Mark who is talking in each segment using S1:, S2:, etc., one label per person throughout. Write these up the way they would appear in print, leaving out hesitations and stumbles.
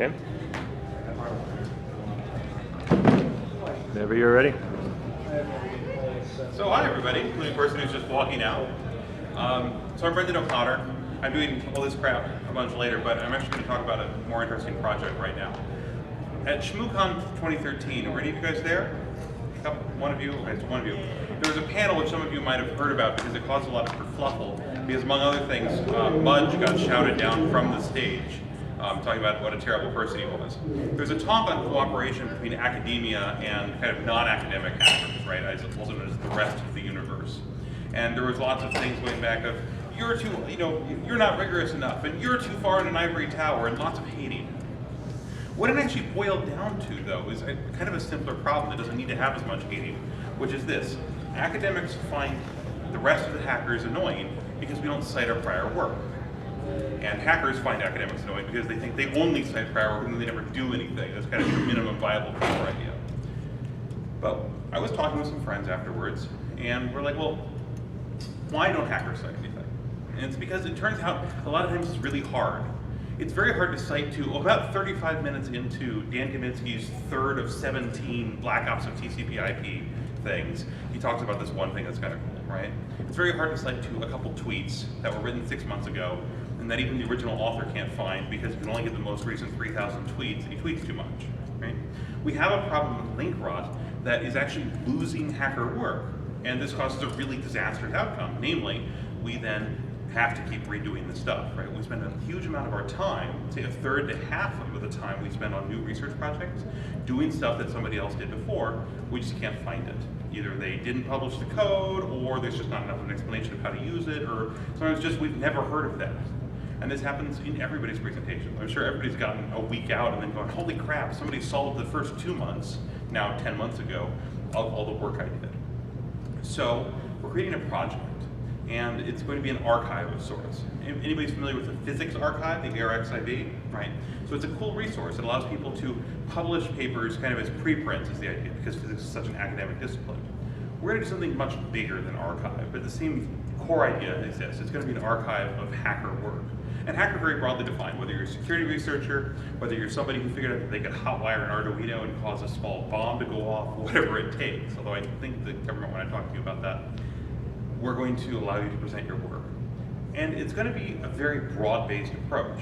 S1: Okay. Whenever you're ready.
S2: So hi everybody, including the person who's just walking out. So I'm Brendan OConnor. I'm doing all this crap a bunch later, but I'm actually going to talk about a more interesting project right now. At ShmooCon 2013, were any of you guys there? One of you? Okay, so one of you. There was a panel which some of you might have heard about because it caused a lot of kerfluffle, because among other things, Mudge got shouted down from the stage, talking about what a terrible person he was. There's a talk on cooperation between academia and kind of non-academic hackers, right, as also known as the rest of the universe. And there was lots of things going back of, you're too, you're not rigorous enough, and you're too far in an ivory tower, and lots of hating. What it actually boiled down to, though, is kind of a simpler problem that doesn't need to have as much hating, which is this. Academics find the rest of the hackers annoying because we don't cite our prior work. And hackers find academics annoying because they think they only cite prior work and then they never do anything. That's kind of the minimum viable paper idea. But I was talking with some friends afterwards, and we're like, well, why don't hackers cite anything? And it's because it turns out a lot of times it's really hard. It's very hard to cite to about 35 minutes into Dan Kaminsky's third of 17 Black Ops of TCP IP things. He talks about this one thing that's kind of cool, right? It's very hard to cite to a couple tweets that were written 6 months ago and that even the original author can't find because you can only get the most recent 3,000 tweets and he tweets too much, right? We have a problem with link rot that is actually losing hacker work, and this causes a really disastrous outcome. Namely, we then have to keep redoing the stuff, right? We spend a huge amount of our time, say a third to half of the time we spend on new research projects, doing stuff that somebody else did before. We just can't find it. Either they didn't publish the code, or there's just not enough of an explanation of how to use it, or sometimes just we've never heard of that. And this happens in everybody's presentation. I'm sure everybody's gotten a week out and then going, holy crap, somebody solved the first 2 months, now 10 months ago, of all the work I did. So we're creating a project, and it's going to be an archive of sorts. Anybody's familiar with the physics archive, the ARXIV, right? So it's a cool resource. It allows people to publish papers kind of as preprints is the idea, because physics is such an academic discipline. We're going to do something much bigger than archive, but the same core idea exists. It's going to be an archive of hacker work. And hacker very broadly defined, whether you're a security researcher, whether you're somebody who figured out that they could hotwire an Arduino and cause a small bomb to go off, whatever it takes. Although I think the government, when I talk to you about that, we're going to allow you to present your work. And it's going to be a very broad-based approach.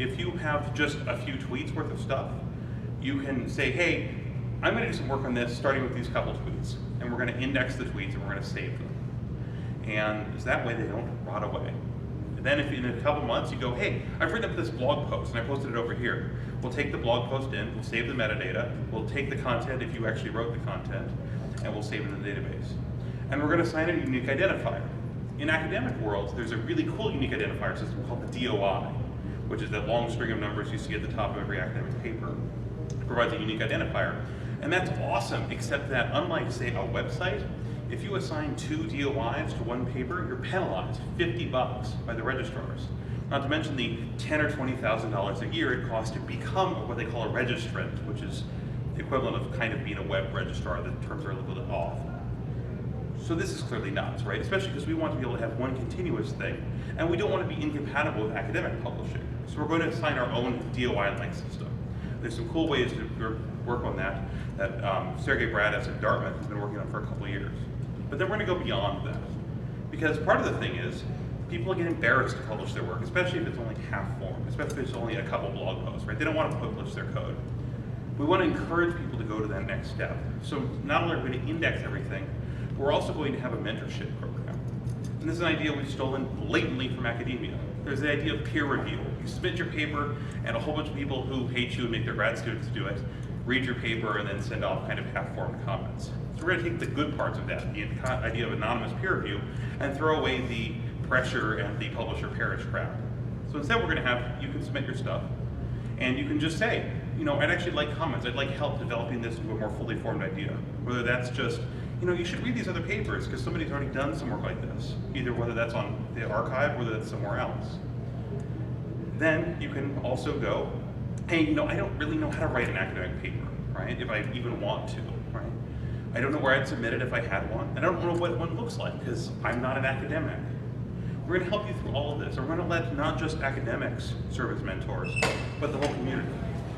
S2: If you have just a few tweets worth of stuff, you can say, hey, I'm going to do some work on this starting with these couple tweets. And we're going to index the tweets and we're going to save them. And that way they don't rot away. And then if in a couple months you go, hey, I've written up this blog post and I posted it over here. We'll take the blog post in, we'll save the metadata, we'll take the content if you actually wrote the content, and we'll save it in the database. And we're going to assign a unique identifier. In academic worlds, there's a really cool unique identifier system called the DOI, which is that long string of numbers you see at the top of every academic paper. It provides a unique identifier. And that's awesome, except that unlike, say, a website, if you assign 2 DOIs to one paper, you're penalized $50 by the registrars. Not to mention the $10,000 or $20,000 a year it costs to become what they call a registrant, which is the equivalent of kind of being a web registrar. The terms are a little bit off. So this is clearly nuts, right? Especially because we want to be able to have one continuous thing, and we don't want to be incompatible with academic publishing. So we're going to assign our own DOI link system. There's some cool ways to work on that Sergey Bradas at Dartmouth has been working on for a couple of years. But then we're going to go beyond that. Because part of the thing is, people get embarrassed to publish their work, especially if it's only half form, especially if it's only a couple blog posts, right? They don't want to publish their code. We want to encourage people to go to that next step. So not only are we going to index everything, we're also going to have a mentorship program. And this is an idea we've stolen blatantly from academia. There's the idea of peer review. You submit your paper, and a whole bunch of people who hate you and make their grad students do it, read your paper, and then send off kind of half-formed comments. So we're going to take the good parts of that, the idea of anonymous peer review, and throw away the pressure and the publisher perish crap. So instead we're going to have, you can submit your stuff, and you can just say, I'd actually like comments, I'd like help developing this into a more fully formed idea. Whether that's just, you should read these other papers because somebody's already done some work like this. Either whether that's on the archive or whether that's somewhere else. Then you can also go, hey, I don't really know how to write an academic paper, right? If I even want to, right? I don't know where I'd submit it if I had one. And I don't know what one looks like because I'm not an academic. We're going to help you through all of this. And we're going to let not just academics serve as mentors, but the whole community.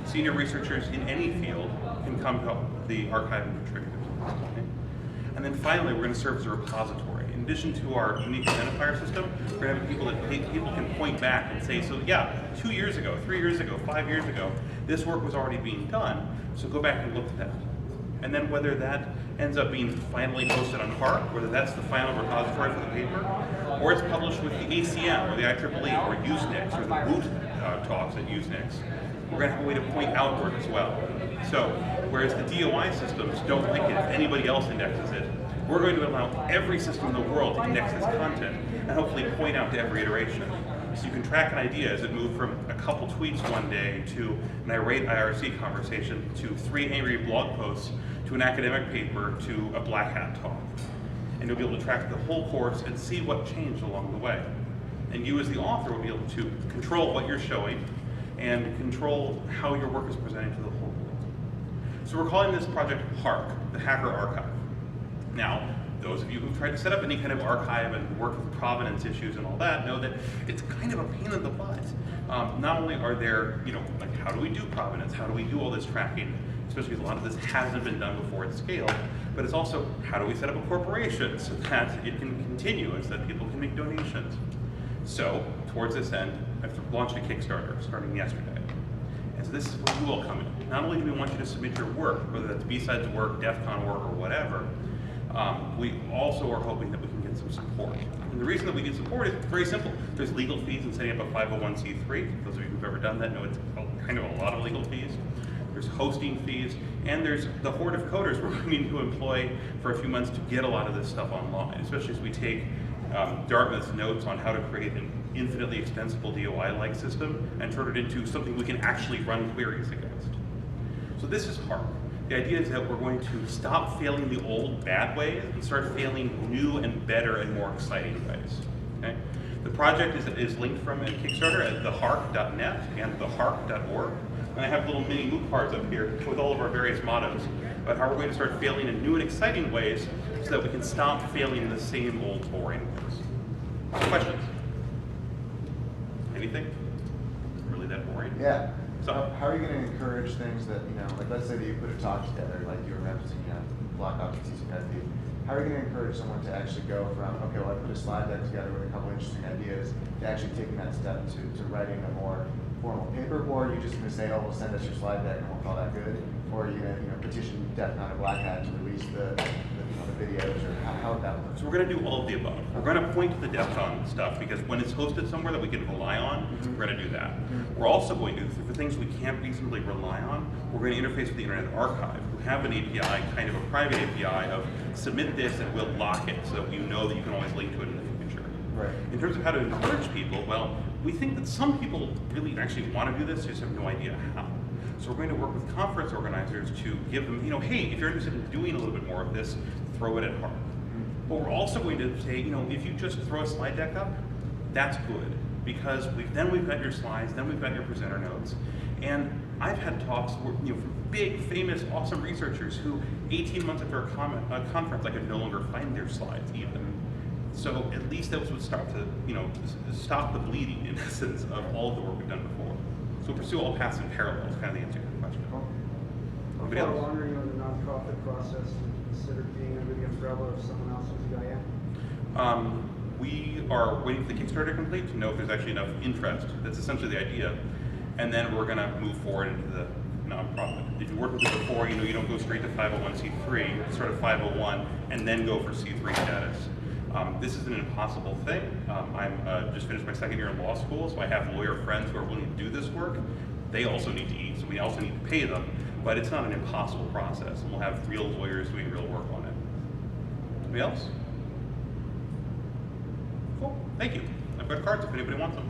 S2: Senior researchers in any field can come to the archive and contribute. Okay? And then finally, we're going to serve as a repository. In addition to our unique identifier system, we're going to have people that people can point back and say, so yeah, 2 years ago, 3 years ago, 5 years ago, this work was already being done, so go back and look at that. And then whether that ends up being finally posted on HARK, whether that's the final repository for the paper, or it's published with the ACM or the IEEE or Usenix or the boot talks at Usenix, we're going to have a way to point outward as well. So, whereas the DOI systems don't like it if anybody else indexes it, we're going to allow every system in the world to index this content and hopefully point out to every iteration. So you can track an idea as it moved from a couple tweets one day to an irate IRC conversation to 3 angry blog posts to an academic paper to a black hat talk. And you'll be able to track the whole course and see what changed along the way. And you as the author will be able to control what you're showing and control how your work is presented to the whole world. So we're calling this project HARK, the Hacker Archive. Now, those of you who've tried to set up any kind of archive and work with provenance issues and all that know that it's kind of a pain in the butt. Not only are there, like how do we do provenance? How do we do all this tracking? Especially because a lot of this hasn't been done before at scale. But it's also, how do we set up a corporation so that it can continue and so that people can make donations? So, towards this end, I've launched a Kickstarter starting yesterday. And so this is where you all come in. Not only do we want you to submit your work, whether that's B-Sides work, DEF CON work, or whatever, we also are hoping that we can get some support. And the reason that we get support is very simple. There's legal fees in setting up a 501c3. Those of you who've ever done that know it's kind of a lot of legal fees. There's hosting fees, and there's the horde of coders we're going to employ for a few months to get a lot of this stuff online, especially as we take Dartmouth's notes on how to create an infinitely extensible DOI-like system and turn it into something we can actually run queries against. So this is HARK. The idea is that we're going to stop failing the old bad ways and start failing new and better and more exciting ways. Okay? The project is linked from a Kickstarter at thehark.net and thehark.org. And I have little mini moot cards up here with all of our various mottos about how we're going to start failing in new and exciting ways so that we can stop failing in the same old boring ways. Questions? Anything? Really that boring?
S3: Yeah.
S2: So,
S3: how are you going to encourage things that, like let's say that you put a talk together, like you were referencing, block objects using FD. How are you going to encourage someone to actually go from, okay, well I put a slide deck together with a couple interesting ideas, to actually taking that step to writing a more formal paper, or are you just going to say, oh, we'll send us your slide deck and we'll call that good? Or are you going to petition DEF CON or Black Hat to release the videos, or how would that work?
S2: So we're going to do all of the above. We're going to point to the DEF CON stuff because when it's hosted somewhere that we can rely on, we're going to do that. We're also going to, for things we can't reasonably rely on, we're going to interface with the Internet Archive, who have an API, kind of a private API of submit this and we'll lock it so that you know that you can always link to it in the future.
S3: Right.
S2: In terms of how to encourage people, well, we think that some people really actually want to do this, just have no idea how. So we're going to work with conference organizers to give them, hey, if you're interested in doing a little bit more of this, throw it at HARK. But we're also going to say, if you just throw a slide deck up, that's good, because then we've got your slides, then we've got your presenter notes. And I've had talks from big, famous, awesome researchers who 18 months after a conference, I could no longer find their slides even. So at least those would start to, stop the bleeding, in essence, of all of the work we've done before. So pursue all paths in parallel is kind of the answer to your question.
S4: How far along are you in the nonprofit process and consider being under the umbrella of someone else's EIN?
S2: We are waiting for the Kickstarter to complete to know if there's actually enough interest. That's essentially the idea. And then we're going to move forward into the nonprofit. If you worked with it before, you don't go straight to 501c3, you start at 501 and then go for C3 status. This is an impossible thing. I'm just finished my second year in law school, so I have lawyer friends who are willing to do this work. They also need to eat, so we also need to pay them, but it's not an impossible process, and we'll have real lawyers doing real work on it. Anybody else? Cool, thank you. I've got cards if anybody wants them.